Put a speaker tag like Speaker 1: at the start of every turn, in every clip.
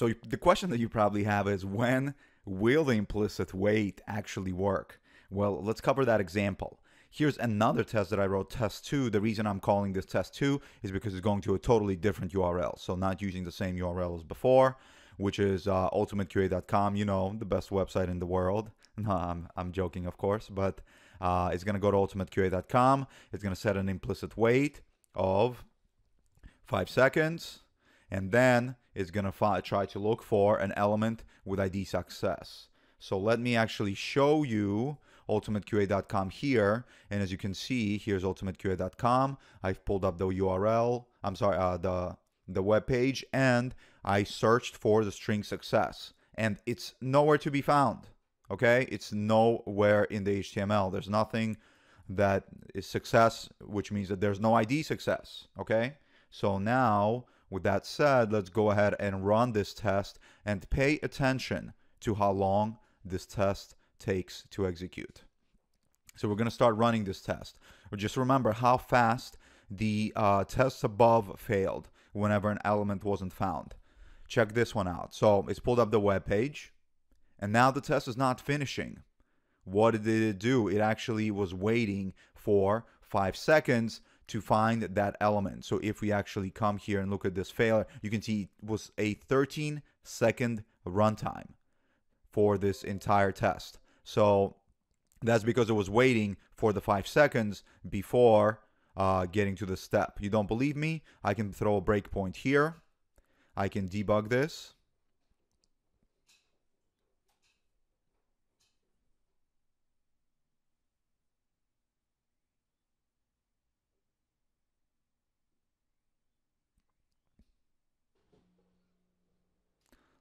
Speaker 1: So the question that you probably have is, when will the implicit wait actually work? Well, let's cover that example. Here's another test that I wrote, test 2. The reason I'm calling this test 2 is because it's going to a totally different URL. So not using the same URL as before, which is ultimateqa.com, you know, the best website in the world. No, I'm joking, of course, but it's going to go to ultimateqa.com. It's going to set an implicit wait of 5 seconds, and then it's going to try to look for an element with ID success. So let me actually show you ultimateqa.com here, and as you can see, here's ultimateqa.com. I've pulled up the URL, the web page, and I searched for the string success, and it's nowhere to be found. Okay, it's nowhere in the HTML. There's nothing that is success, which means that there's no ID success. Okay, so now with that said, let's go ahead and run this test and pay attention to how long this test takes to execute. So we're going to start running this test. Just remember how fast the tests above failed whenever an element wasn't found. Check this one out. So it's pulled up the web page, and now the test is not finishing. What did it do? It actually was waiting for 5 seconds to find that element. So if we actually come here and look at this failure, you can see it was a 13-second runtime for this entire test. So that's because it was waiting for the 5 seconds before getting to the step. You don't believe me? I can throw a breakpoint here. I can debug this.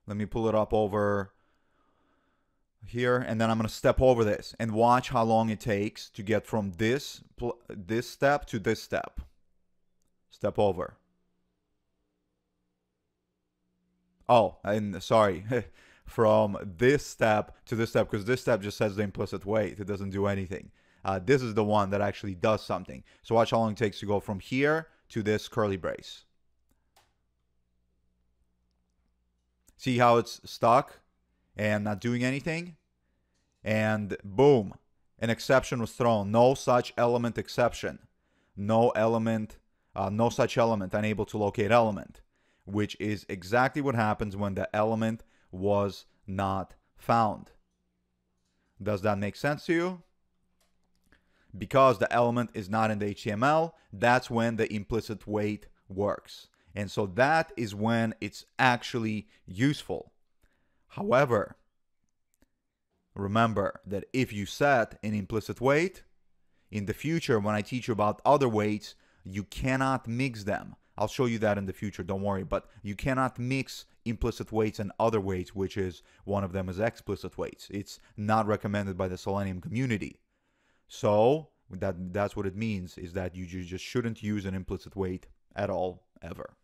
Speaker 1: Let me pull it up over here, and then I'm going to step over this and watch how long it takes to get from this step to this step. Step over. Oh, and sorry, from this step to this step, because this step just says the implicit wait. It doesn't do anything. This is the one that actually does something. So watch how long it takes to go from here to this curly brace. See how it's stuck and not doing anything? And boom, an exception was thrown. No such element exception. No such element, unable to locate element, which is exactly what happens when the element was not found. Does that make sense to you? Because the element is not in the HTML, that's when the implicit wait works. And so that is when it's actually useful. However, remember that if you set an implicit wait, in the future, when I teach you about other waits, you cannot mix them. I'll show you that in the future, don't worry. But you cannot mix implicit waits and other waits, which is one of them is explicit waits. It's not recommended by the Selenium community. So that's what it means, is that you just shouldn't use an implicit wait at all, ever.